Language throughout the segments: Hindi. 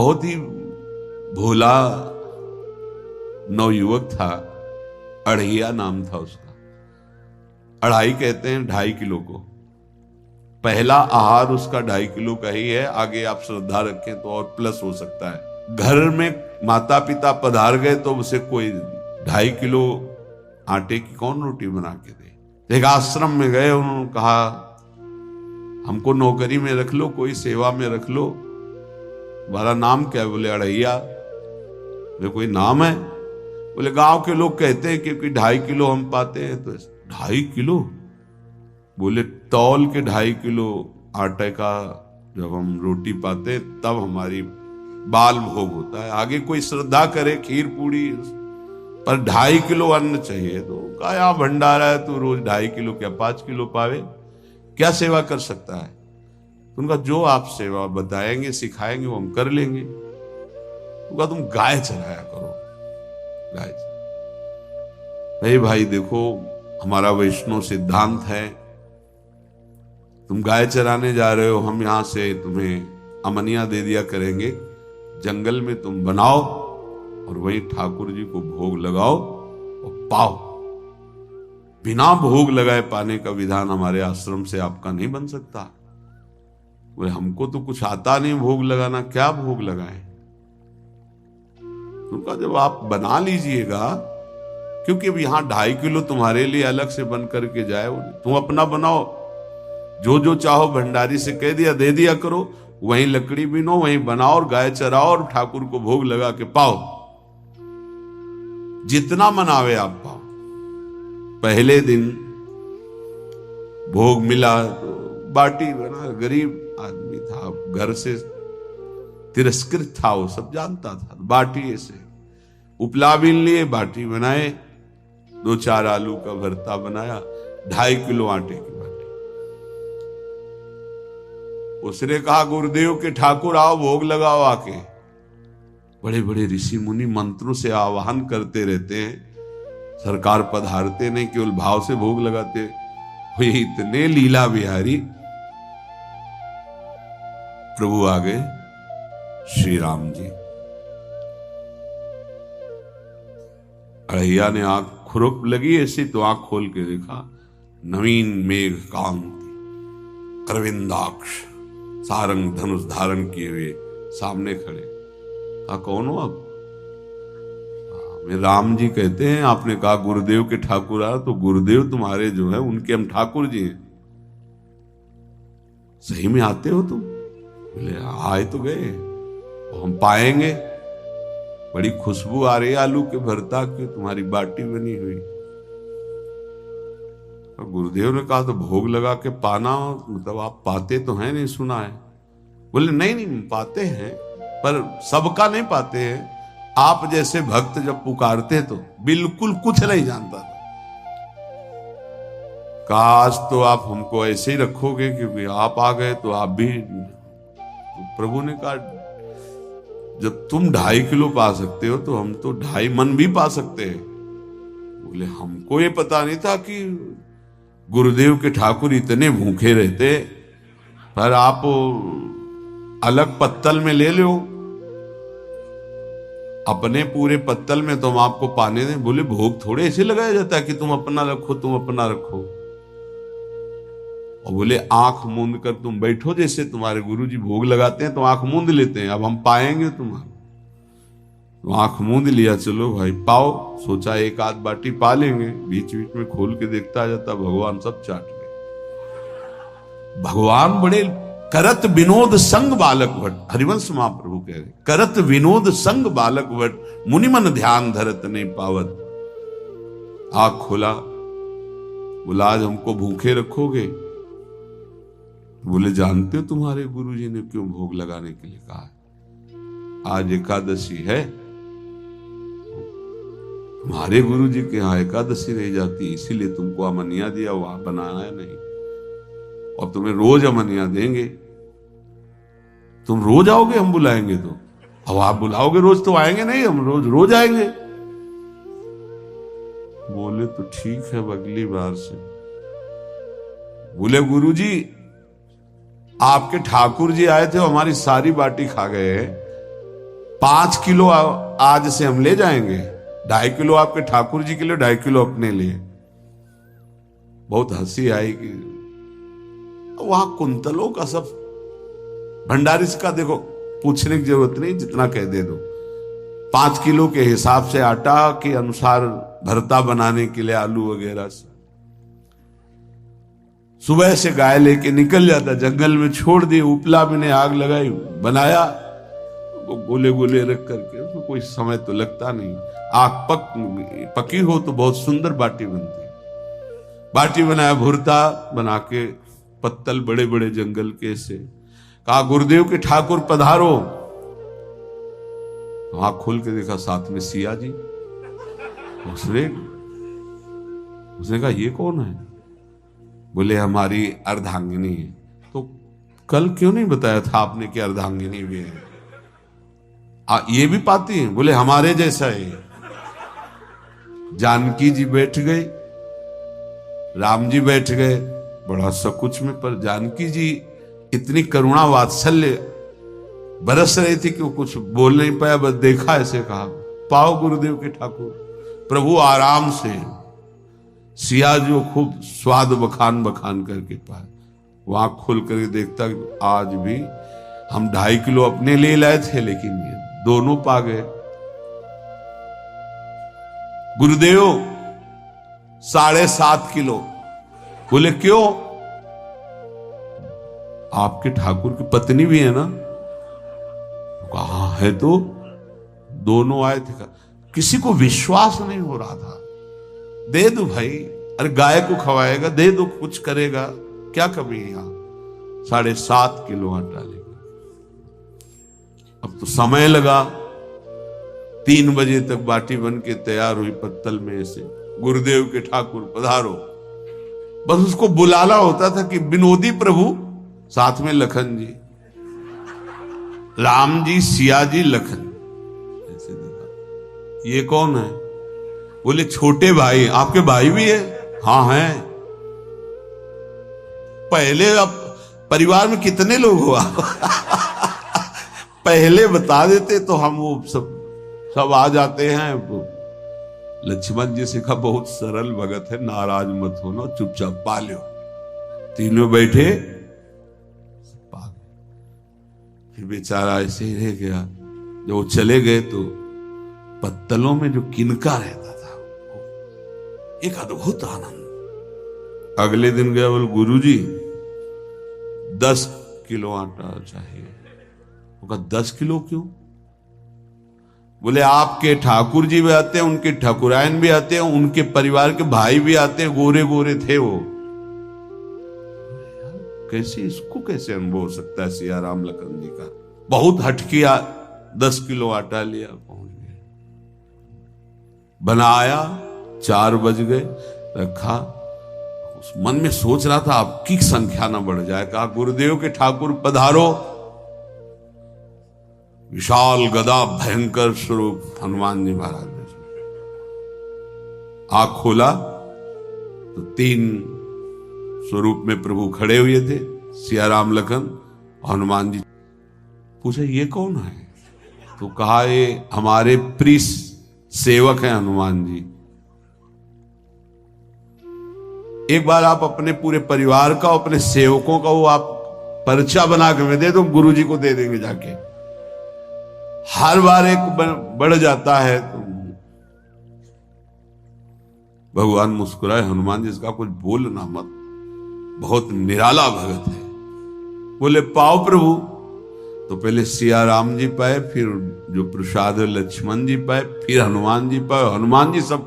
बहुत ही भोला नवयुवक था, अढ़ैया नाम था उसका। अढ़ाई कहते हैं 2.5 किलो को। पहला आहार उसका 2.5 किलो का ही है, आगे आप श्रद्धा रखें तो और प्लस हो सकता है। घर में माता पिता पधार गए तो उसे कोई 2.5 किलो आटे की कौन रोटी बना के दे। एक आश्रम में गए, उन्होंने कहा हमको नौकरी में रख लो, कोई सेवा में रख लो, तुम्हारा नाम क्या है? बोले अढ़ैया। बोले कोई नाम है? बोले गांव के लोग कहते हैं क्योंकि 2.5 किलो हम पाते हैं। तो 2.5 किलो? बोले तौल के 2.5 किलो आटे का जब हम रोटी पाते तब हमारी बाल भोग होता है। आगे कोई श्रद्धा करे खीर पूड़ी, पर 2.5 किलो अन्न चाहिए। तो कहा यहाँ भंडारा है, तो रोज 2.5 किलो क्या 5 किलो पावे, क्या सेवा कर सकता है? उनका जो आप सेवा बताएंगे सिखाएंगे वो हम कर लेंगे। उनका तुम गाय चराया करो, गाय। भाई देखो, हमारा वैष्णव सिद्धांत है, तुम गाय चराने जा रहे हो, हम यहां से तुम्हें अमनिया दे दिया करेंगे, जंगल में तुम बनाओ और वही ठाकुर जी को भोग लगाओ और पाओ। बिना भोग लगाए पाने का विधान हमारे आश्रम से आपका नहीं बन सकता। बोले हमको तो कुछ आता नहीं भोग लगाना, क्या भोग लगाएं? उनका जब आप बना लीजिएगा, क्योंकि अब यहां 2.5 किलो तुम्हारे लिए अलग से बन करके जाए, तुम अपना बनाओ, जो जो चाहो भंडारी से कह दिया दे दिया करो, वहीं लकड़ी बीनो, वहीं बनाओ और गाय चराओ और ठाकुर को भोग लगा के पाओ। जितना मनावे आप पाओ। पहले दिन भोग मिला तो बाटी बना, गरीब आदमी था, घर से तिरस्कृत था, वो सब जानता था। बाटी ऐसे उपला बीन लिए, बाटी बनाए, 2-4 आलू का भरता बनाया, 2.5 किलो आटे की बाटी। उसने कहा गुरुदेव के ठाकुर आओ भोग लगाओ आके। बड़े बड़े ऋषि मुनि मंत्रों से आवाहन करते रहते हैं, सरकार पधारते नहीं, केवल भाव से भोग लगाते हुए इतने लीला बिहारी प्रभु आ गए श्री राम जी। अढ़ैया ने आंख खुरक लगी ऐसी, तो आंख खोल के देखा, नवीन मेघ कांति, अरविंदाक्ष, सारंग धनुष धारण किए हुए सामने खड़े। कहा कौन हो आप? मैं राम जी कहते हैं। आपने कहा गुरुदेव के ठाकुर आ, तो गुरुदेव तुम्हारे जो है उनके हम ठाकुर जी हैं। सही में आते हो तुम? बोले आए तो गए, हम पाएंगे। बड़ी खुशबू आ रही आलू के भरता की, तुम्हारी बाटी बनी हुई। गुरुदेव ने कहा तो भोग लगा के पाना, मतलब आप पाते तो हैं? नहीं सुना है। बोले नहीं पाते हैं, पर सबका नहीं पाते हैं। आप जैसे भक्त जब पुकारते तो बिल्कुल कुछ नहीं जानता था। काश तो आप हमको ऐसे ही रखोगे, क्योंकि आप आ गए तो आप भी। तो प्रभु ने कहा जब तुम 2.5 किलो पा सकते हो तो हम तो 2.5 मन भी पा सकते हैं। बोले हमको ये पता नहीं था कि गुरुदेव के ठाकुर इतने भूखे रहते, पर आप अलग पत्तल में ले लो, अपने पूरे पत्तल में तो हम आपको पाने दें। बोले भोग थोड़े ऐसे लगाया जाता है कि तुम अपना रखो, तुम अपना रखो। और बोले आंख मूंद कर तुम बैठो, जैसे तुम्हारे गुरुजी भोग लगाते हैं तो आंख मूंद लेते हैं, अब हम पाएंगे तुम्हारा। तो आंख मूंद लिया, चलो भाई पाओ। सोचा एक आध बाटी पा लेंगे, बीच बीच में खोल के देखता जाता, भगवान सब चाट गए। भगवान बड़े करत विनोद संग बालक भट, हरिवंश महाप्रभु कह रहे, करत विनोद संग बालक भट, मुनिमन ध्यान धरत नहीं पावत। आंख खोला, बोला आज हमको भूखे रखोगे? बोले जानते हो तुम्हारे गुरुजी ने क्यों भोग लगाने के लिए कहा? आज एकादशी है, तुम्हारे गुरुजी के यहाँ एकादशी रह जाती, इसीलिए तुमको अमनिया दिया, वहां बनाया नहीं। और तुम्हें रोज अमनिया देंगे। तुम रोज आओगे, हम बुलाएंगे तो? अब आप बुलाओगे रोज तो आएंगे नहीं, हम रोज रोज आएंगे। बोले तो ठीक है, अगली बार से। बोले गुरुजी आपके ठाकुर जी आए थे, हमारी सारी बाटी खा गए, 5 किलो आज से हम ले जाएंगे, 2.5 किलो आपके ठाकुर जी के लिए, 2.5 किलो अपने लिए। बहुत हंसी आई कि वहां कुंतलों का सब भंडारी का देखो, पूछने की जरूरत नहीं, जितना कह दे दो। 5 किलो के हिसाब से आटा के अनुसार भरता बनाने के लिए आलू वगैरह से सुबह से गाय लेके निकल जाता, जंगल में छोड़ दिए, उपला में ने आग लगाई, बनाया, वो गोले गोले रख करके, उसमें कोई समय तो लगता नहीं। आग पकी हो तो बहुत सुंदर बाटी बनती। बाटी बनाया, भुरता बना के, पत्तल बड़े बड़े जंगल के से, कहा गुरुदेव के ठाकुर पधारो। आंख खोल के देखा, साथ में सिया जी। उसने कहा ये कौन है? बोले हमारी अर्धांगिनी है। तो कल क्यों नहीं बताया था आपने कि अर्धांगिनी भी है? ये भी पाती है? बोले हमारे जैसा है। जानकी जी बैठ गई, राम जी बैठ गए, बड़ा सकुच में, पर जानकी जी इतनी करुणा वात्सल्य बरस रही थी कि वो कुछ बोल नहीं पाया, बस देखा, ऐसे कहा पाओ गुरुदेव के ठाकुर। प्रभु आराम से, सिया जो खूब स्वाद बखान बखान करके पाए, वो आंख खोल करके देखता आज भी हम 2.5 किलो अपने लिए लाए थे, लेकिन ये दोनों पा गए। गुरुदेव 7.5 किलो। बोले क्यों? आपके ठाकुर की पत्नी भी है ना? कहा है तो दोनों आए थे। किसी को विश्वास नहीं हो रहा था। दे दो भाई, अरे गाय को खवाएगा, दे दो, कुछ करेगा, क्या कमी है यहां? 7.5 किलो आटा लेगा। अब तो समय लगा, 3 बजे तक बाटी बन के तैयार हुई पत्तल में से। गुरुदेव के ठाकुर पधारो, बस उसको बुलाना होता था कि विनोदी प्रभु, साथ में लखन जी, राम जी, सिया जी, लखन। ऐसे देखा, ये कौन है? बोले छोटे भाई। आपके भाई भी है? हाँ है। पहले अब परिवार में कितने लोग हो आप? पहले बता देते तो हम वो सब आ जाते हैं। लक्ष्मण जी से कहा बहुत सरल भगत है, नाराज मत होना, चुपचाप पा लो। तीनों बैठे, फिर बेचारा ऐसे ही रह गया। जब वो चले गए तो पत्तलों में जो किनका रहता था, एक अद्भुत आनंद। अगले दिन गया, बोल गुरुजी 10 किलो आटा चाहिए। वो कहा 10 किलो क्यों? बोले आपके ठाकुर जी भी आते हैं, उनके ठाकुरायन भी आते हैं, उनके परिवार के भाई भी आते हैं, गोरे गोरे थे वो। कैसे, इसको कैसे अनुभव हो सकता है? सिया राम लखन जी का बहुत हट किया। 10 किलो आटा लिया, पहुंच गए, बनाया, 4 बज गए, रखा। उस मन में सोच रहा था आपकी संख्या ना बढ़ जाए। कहा गुरुदेव के ठाकुर पधारो। विशाल गदा भयंकर स्वरूप हनुमान जी महाराज ने आंख खोला तो 3 स्वरूप में प्रभु खड़े हुए थे, सिया राम लखन। हनुमान जी पूछे ये कौन है? तो कहा ये हमारे प्रिय सेवक हैं हनुमान जी। एक बार आप अपने पूरे परिवार का, अपने सेवकों का वो आप पर्चा बना के दे दो, गुरु जी को दे देंगे जाके। हर बार एक बढ़ जाता है तो भगवान मुस्कुराए, हनुमान जी इसका कुछ बोलना मत, बहुत निराला भगत है। बोले पाओ प्रभु। तो पहले सिया राम जी पाए, फिर जो प्रसाद लक्ष्मण जी पाए, फिर हनुमान जी पाए। हनुमान जी सब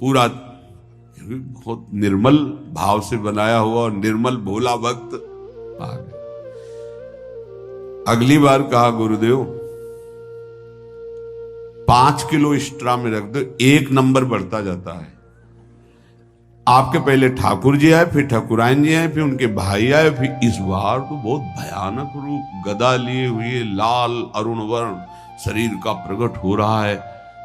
पूरा बहुत निर्मल भाव से बनाया हुआ और निर्मल भोला भक्त आ गए। अगली बार कहा गुरुदेव 5 किलो एक्स्ट्रा में रख दो, 1 नंबर बढ़ता जाता है। आपके पहले ठाकुर जी आए, फिर ठाकुरायन जी आए, फिर उनके भाई आए, फिर इस बार तो बहुत भयानक रूप, गदा लिए हुए, लाल अरुण वर्ण शरीर का प्रकट हो रहा है।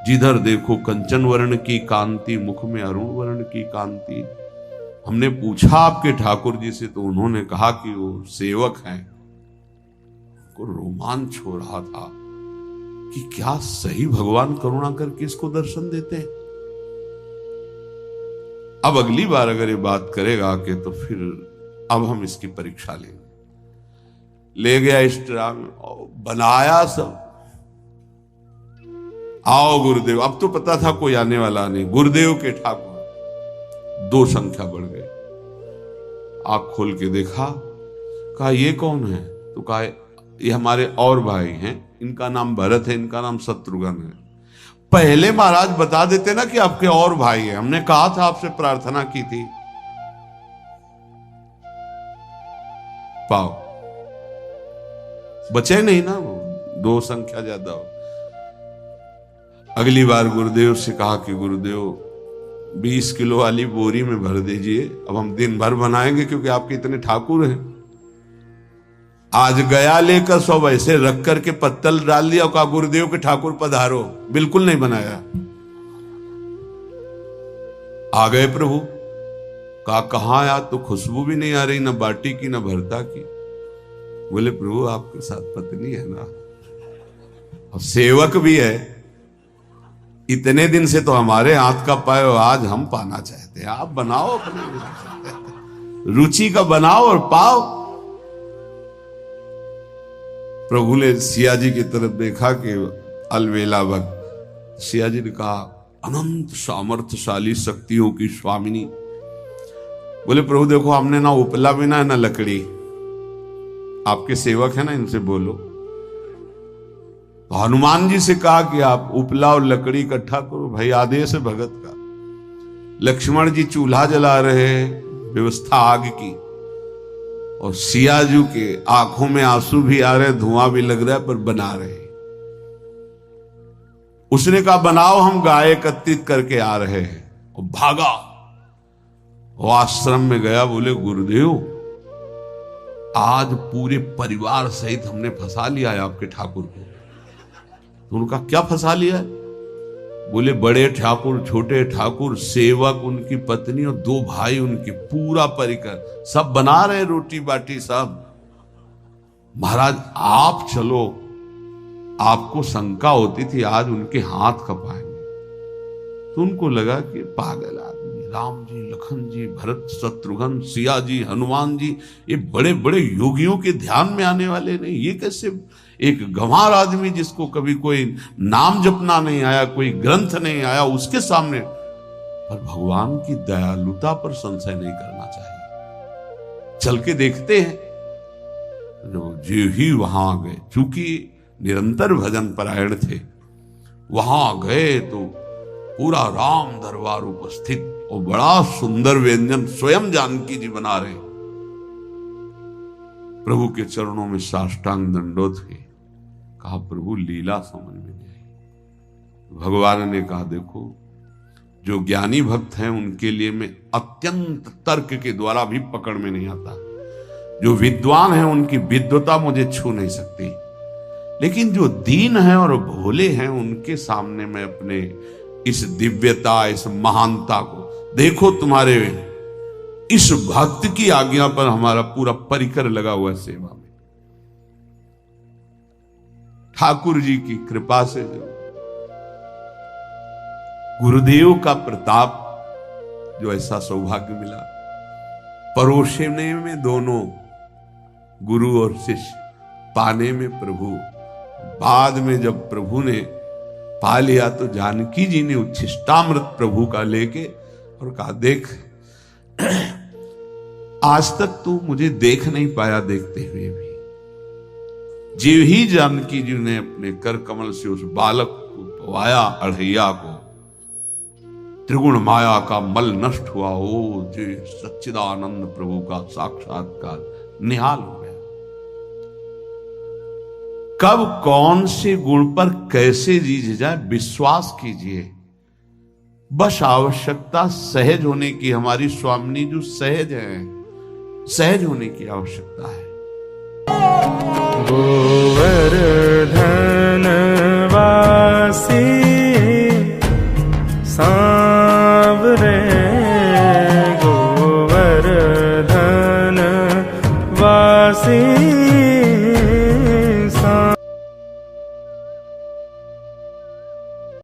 जिधर देखो कंचन वर्ण की कांति, मुख में अरुण वर्ण की कांति। हमने पूछा आपके ठाकुर जी से तो उन्होंने कहा कि वो सेवक हैं। को रोमांच हो रहा था। कि क्या सही भगवान करुणा करके इसको दर्शन देते हैं। अब अगली बार अगर ये बात करेगा कि तो फिर अब हम इसकी परीक्षा लेंगे। ले गया इष्टराम, बनाया सब, आओ गुरुदेव। अब तो पता था कोई आने वाला नहीं, गुरुदेव के ठाकुर 2 संख्या बढ़ गए। आंख खोल के देखा, कहा ये कौन है? तो कहा ये हमारे और भाई हैं, इनका नाम भरत है, इनका नाम शत्रुघ्न है। पहले महाराज बता देते ना कि आपके और भाई हैं, हमने कहा था, आपसे प्रार्थना की थी। पाओ बचे नहीं ना, वो 2 संख्या ज्यादा हो। अगली बार गुरुदेव से कहा कि गुरुदेव 20 किलो वाली बोरी में भर दीजिए, अब हम दिन भर बनाएंगे क्योंकि आपके इतने ठाकुर हैं। आज गया लेकर सब ऐसे रख करके पत्तल डाल दिया और कहा गुरुदेव के ठाकुर पधारो। बिल्कुल नहीं बनाया। आ गए प्रभु, कहा कहां यार, तो खुशबू भी नहीं आ रही, ना बाटी की ना भरता की। बोले प्रभु आपके साथ पत्नी है ना और सेवक भी है, इतने दिन से तो हमारे हाथ का पाए, आज हम पाना चाहते हैं, आप बनाओ, अपने रुचि का बनाओ और पाओ। प्रभु ने सिया जी की तरफ देखा कि अलवेला भक्त। सिया जी ने कहा अनंत सामर्थ्यशाली शक्तियों की स्वामिनी। बोले प्रभु देखो, हमने ना उपला बिना है ना लकड़ी, आपके सेवक है ना, इनसे बोलो। तो हनुमान जी से कहा कि आप उपला और लकड़ी इकट्ठा करो, भाई आदेश है भगत का। लक्ष्मण जी चूल्हा जला रहे, व्यवस्था आग की, और सियाजू के आंखों में आंसू भी आ रहे, धुआं भी लग रहा है, पर बना रहे। उसने कहा बनाओ, हम गाय एकत्रित करके आ रहे हैं, और भागा। वो आश्रम में गया, बोले गुरुदेव आज पूरे परिवार सहित हमने फंसा लिया है आपके ठाकुर को। तो उनका क्या फंसा लिया है? बोले बड़े ठाकुर, छोटे ठाकुर, सेवक, उनकी पत्नी और 2 भाई उनके, पूरा परिकर, सब बना रहे रोटी बाटी सब। महाराज आप चलो, आपको शंका होती थी आज उनके हाथ कपाएंगे। तो उनको लगा कि पागल आदमी, राम जी, लखन जी, भरत, शत्रुघ्न, सिया जी, हनुमान जी, ये बड़े बड़े योगियों के ध्यान में आने वाले नहीं, ये कैसे एक गंवार आदमी जिसको कभी कोई नाम जपना नहीं आया, कोई ग्रंथ नहीं आया, उसके सामने। पर भगवान की दयालुता पर संशय नहीं करना चाहिए। चल के देखते हैं। जो ही वहां गए, चूंकि निरंतर भजन परायण थे, वहां गए तो पूरा राम दरबार उपस्थित और बड़ा सुंदर व्यंजन स्वयं जानकी जी बना रहे। प्रभु के चरणों में साष्टांग दंडोत थे। कहा प्रभु लीला समझ में नहीं आई। भगवान ने कहा देखो, जो ज्ञानी भक्त हैं उनके लिए मैं अत्यंत तर्क के द्वारा भी पकड़ में नहीं आता। जो विद्वान हैं उनकी विद्वता मुझे छू नहीं सकती, लेकिन जो दीन हैं और भोले हैं उनके सामने मैं अपने इस दिव्यता, इस महानता को देखो। तुम्हारे इस भक्त की आज्ञा पर हमारा पूरा परिकर लगा हुआ है सेवा में। ठाकुर जी की कृपा से जो गुरुदेव का प्रताप, जो ऐसा सौभाग्य मिला, परोसने में दोनों गुरु और शिष्य, पाने में प्रभु। बाद में जब प्रभु ने पा लिया तो जानकी जी ने उच्छिष्टामृत प्रभु का लेके और कहा देख, आज तक तू मुझे देख नहीं पाया, देखते हुए भी जीव ही जानकी जी ने अपने कर कमल से उस बालक को पवाया, अढ़ैया को। त्रिगुण माया का मल नष्ट हुआ, ओ जे सच्चिदानंद प्रभु का साक्षात्कार निहाल हो गया। कब कौन से गुण पर कैसे जीज जाए विश्वास कीजिए, बस आवश्यकता सहज होने की। हमारी स्वामिनी जो सहज है, सहज होने की आवश्यकता है। गोवर्धन वासी सांवरे, गोवर्धन वासी